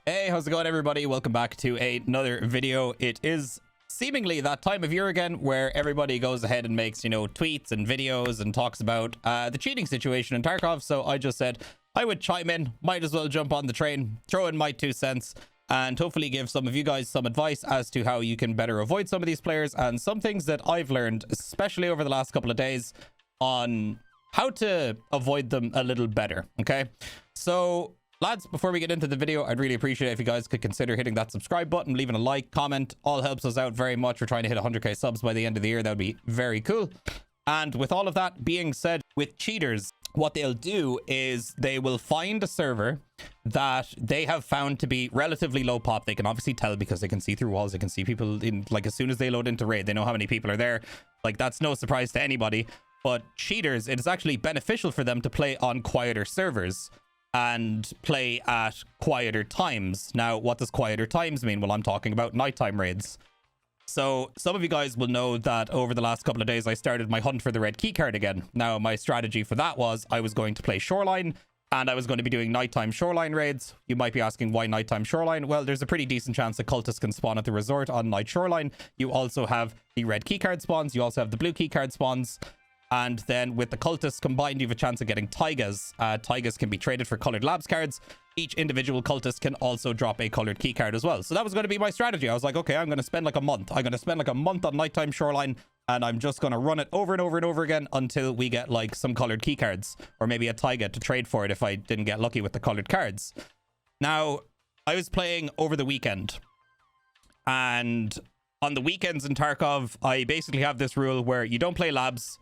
Hey, how's it going, everybody? Welcome back to another video. It is seemingly that time of year again where everybody goes ahead and makes, tweets and videos and talks about the cheating situation in Tarkov. So I just said I would chime in, might as well jump on the train, throw in my 2 cents, and hopefully give some of you guys some advice as to how you can better avoid some of these players and some things that I've learned, especially over the last couple of days, on how to avoid them a little better. Okay, so lads, before we get into the video, I'd really appreciate it if you guys could consider hitting that subscribe button, leaving a like, comment. All helps us out very much. We're trying to hit 100k subs by the end of the year. That would be very cool. And with all of that being said, with cheaters, what they'll do is they will find a server that they have found to be relatively low pop. They can obviously tell because they can see through walls. They can see people in, like, as soon as they load into raid, they know how many people are there. Like, that's no surprise to anybody. But cheaters, it is actually beneficial for them to play on quieter servers and play at quieter times. Now, what does quieter times mean? Well, I'm talking about nighttime raids. So some of you guys will know that over the last couple of days, I started my hunt for the red keycard again. Now, my strategy for that was I was going to play Shoreline and I was going to be doing nighttime Shoreline raids. You might be asking, why nighttime Shoreline? Well, there's a pretty decent chance that cultists can spawn at the resort on night Shoreline. You also have the red keycard spawns. You also have the blue keycard spawns. And then with the cultists combined, you have a chance of getting taigas. Taigas can be traded for colored labs cards. Each individual cultist can also drop a colored key card as well. So that was going to be my strategy. I was like, okay, I'm going to spend like a month. I'm going to spend like a month on nighttime Shoreline, and I'm just going to run it over and over and over again until we get like some colored key cards, or maybe a taiga to trade for it if I didn't get lucky with the colored cards. Now, I was playing over the weekend, and on the weekends in Tarkov, I basically have this rule where you don't play labs,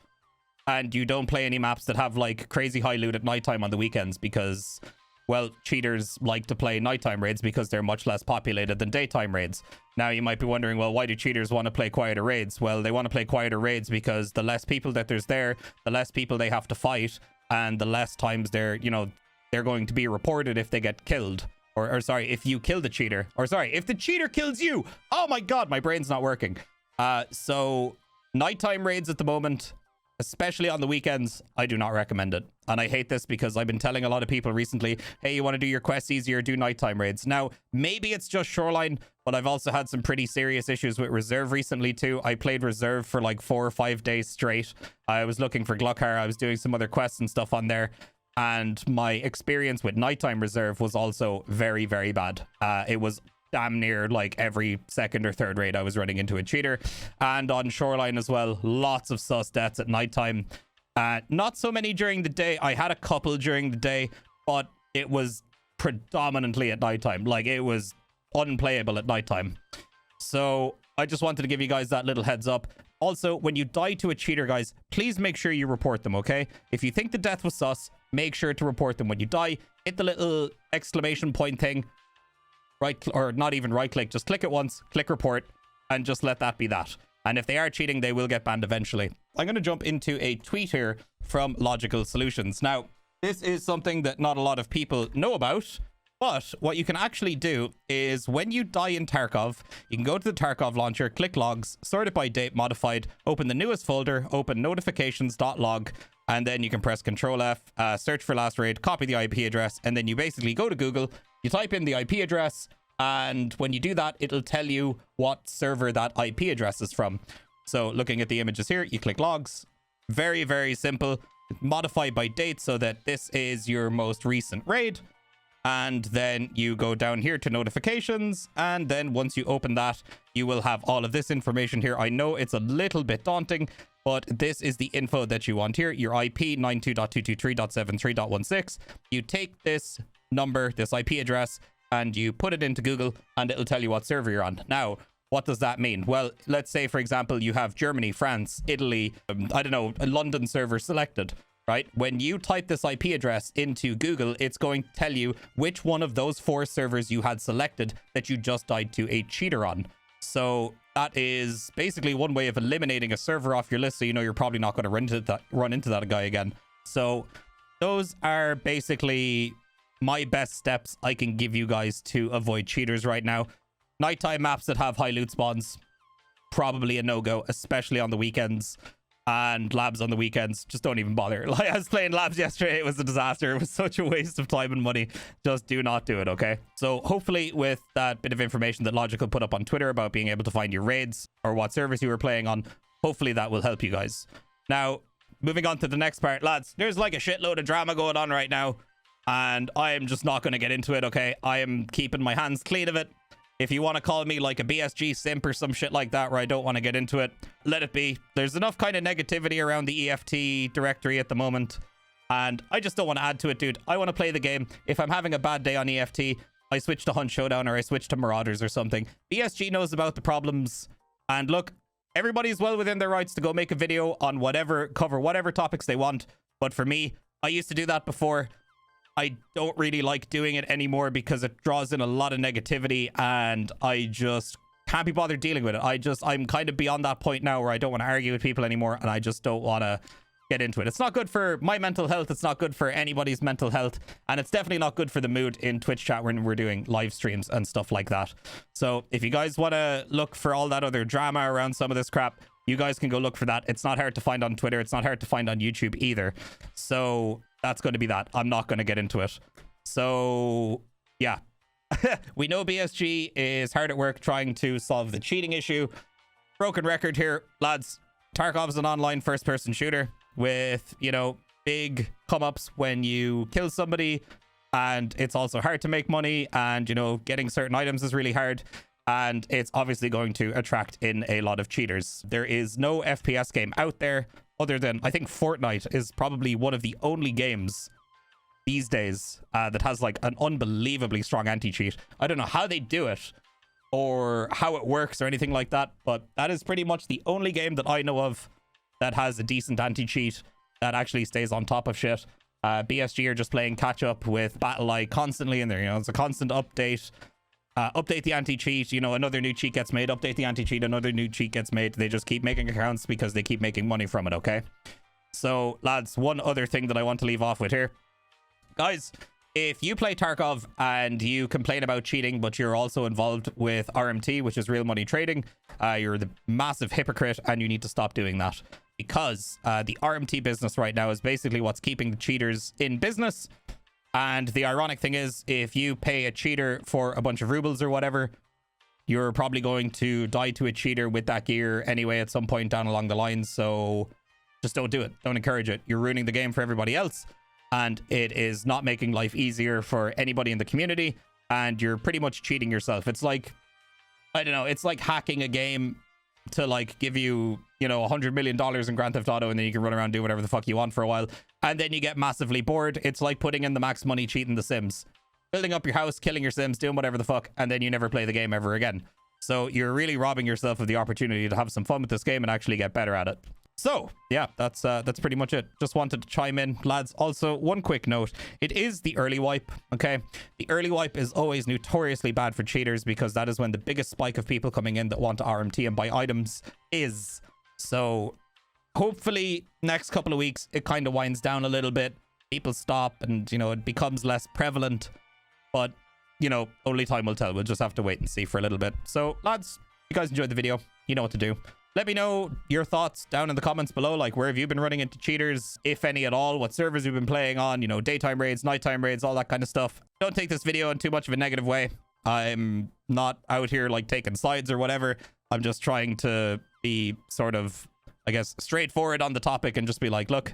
and you don't play any maps that have like crazy high loot at nighttime on the weekends because, well, cheaters like to play nighttime raids because they're much less populated than daytime raids. Now, you might be wondering, well, why do cheaters want to play quieter raids? Well, they want to play quieter raids because the less people that there's there, the less people they have to fight, and the less times they're going to be reported if they get killed. Or sorry, if you kill the cheater. Or sorry, if the cheater kills you. Oh my god, my brain's not working. So nighttime raids at the moment, especially on the weekends, I do not recommend it. And I hate this because I've been telling a lot of people recently, hey, you want to do your quests easier, do nighttime raids. Now, maybe it's just Shoreline, but I've also had some pretty serious issues with Reserve recently too. I played Reserve for like 4 or 5 days straight. I was looking for Gluckar. I was doing some other quests and stuff on there. And my experience with nighttime Reserve was also very, very bad. It was damn near like every second or third raid I was running into a cheater. And on Shoreline as well, lots of sus deaths at nighttime. Not so many during the day. I had a couple during the day, but it was predominantly at nighttime. Like, it was unplayable at nighttime. So I just wanted to give you guys that little heads up. Also, when you die to a cheater, guys, please make sure you report them, okay? If you think the death was sus, make sure to report them when you die. Hit the little exclamation point thing. Right, or not even right click, just click it once, click report, and just let that be that. And if they are cheating, they will get banned eventually. I'm going to jump into a tweet here from Logical Solutions. Now, this is something that not a lot of people know about, but what you can actually do is when you die in Tarkov, you can go to the Tarkov launcher, click logs, sort it by date modified, open the newest folder, open notifications.log, and then you can press Control F, search for last raid, copy the IP address, and then you basically go to Google, you type in the IP address, and when you do that, it'll tell you what server that IP address is from. So looking at the images here, you click logs. Very, very simple. Modify by date so that this is your most recent raid. And then you go down here to notifications. And then once you open that, you will have all of this information here. I know it's a little bit daunting, but this is the info that you want here. Your IP 92.223.73.16. You take this number, this IP address, and you put it into Google, and it'll tell you what server you're on. Now, what does that mean? Well, let's say, for example, you have Germany, France, Italy, I don't know, a London server selected, right? When you type this IP address into Google, it's going to tell you which one of those 4 servers you had selected that you just died to a cheater on. So that is basically one way of eliminating a server off your list, so you know you're probably not going to run into that guy again. So those are basically my best steps I can give you guys to avoid cheaters right now. Nighttime maps that have high loot spawns, probably a no-go, especially on the weekends. And labs on the weekends, just don't even bother. Like, I was playing labs yesterday, it was a disaster. It was such a waste of time and money. Just do not do it, okay? So hopefully with that bit of information that Logical put up on Twitter about being able to find your raids or what servers you were playing on, hopefully that will help you guys. Now, moving on to the next part, lads, there's like a shitload of drama going on right now, and I am just not going to get into it, okay? I am keeping my hands clean of it. If you want to call me like a BSG simp or some shit like that where I don't want to get into it, let it be. There's enough kind of negativity around the EFT directory at the moment, and I just don't want to add to it, dude. I want to play the game. If I'm having a bad day on EFT, I switch to Hunt Showdown or I switch to Marauders or something. BSG knows about the problems, and look, everybody's well within their rights to go make a video on whatever, cover whatever topics they want, but for me, I used to do that before. I don't really like doing it anymore because it draws in a lot of negativity and I just can't be bothered dealing with it. I'm kind of beyond that point now where I don't want to argue with people anymore and I just don't want to get into it. It's not good for my mental health. It's not good for anybody's mental health. And it's definitely not good for the mood in Twitch chat when we're doing live streams and stuff like that. So if you guys want to look for all that other drama around some of this crap, you guys can go look for that. It's not hard to find on Twitter. It's not hard to find on YouTube either. So that's going to be that. I'm not going to get into it. So yeah, we know BSG is hard at work trying to solve the cheating issue. Broken record here, lads. Tarkov is an online first-person shooter with, you know, big come-ups when you kill somebody, and it's also hard to make money, and, you know, getting certain items is really hard, and it's obviously going to attract in a lot of cheaters. There is no FPS game out there other than, I think Fortnite is probably one of the only games these days that has like an unbelievably strong anti-cheat. I don't know how they do it or how it works or anything like that, but that is pretty much the only game that I know of that has a decent anti-cheat that actually stays on top of shit. BSG are just playing catch up with BattleEye constantly, and there, you know, it's a constant update. Update the anti-cheat, you know, another new cheat gets made, update the anti-cheat, another new cheat gets made. They just keep making accounts because they keep making money from it, okay? So, lads, one other thing that I want to leave off with here. Guys, if you play Tarkov and you complain about cheating, but you're also involved with RMT, which is real money trading, you're the massive hypocrite and you need to stop doing that. Because the RMT business right now is basically what's keeping the cheaters in business. And the ironic thing is, if you pay a cheater for a bunch of rubles or whatever, you're probably going to die to a cheater with that gear anyway at some point down along the line. So just don't do it. Don't encourage it. You're ruining the game for everybody else. And it is not making life easier for anybody in the community. And you're pretty much cheating yourself. It's like, I don't know, it's like hacking a game to like give you, you know, $100 million in Grand Theft Auto, and then you can run around and do whatever the fuck you want for a while, and then you get massively bored. It's like putting in the max money cheat in The Sims, building up your house, killing your Sims, doing whatever the fuck, and then you never play the game ever again. So you're really robbing yourself of the opportunity to have some fun with this game and actually get better at it. So yeah, that's pretty much it. Just wanted to chime in, lads. Also, one quick note: it is the early wipe. Okay, the early wipe is always notoriously bad for cheaters because that is when the biggest spike of people coming in that want to RMT and buy items is. So hopefully next couple of weeks it kind of winds down a little bit, people stop, and, you know, it becomes less prevalent. But, you know, only time will tell. We'll just have to wait and see for a little bit. So lads, if you guys enjoyed the video, you know what to do. Let me know your thoughts down in the comments below. Like, where have you been running into cheaters, if any at all? What servers you've been playing on? You know, daytime raids, nighttime raids, all that kind of stuff. Don't take this video in too much of a negative way. I'm not out here like taking sides or whatever. I'm just trying to be sort of, I guess, straightforward on the topic and just be like, look,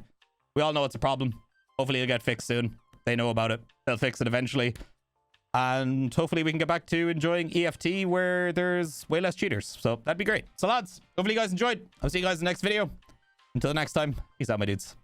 we all know it's a problem. Hopefully it'll get fixed soon. They know about it. They'll fix it eventually. And hopefully we can get back to enjoying EFT where there's way less cheaters. So that'd be great. So lads, hopefully you guys enjoyed. I'll see you guys in the next video. Until next time, peace out, my dudes.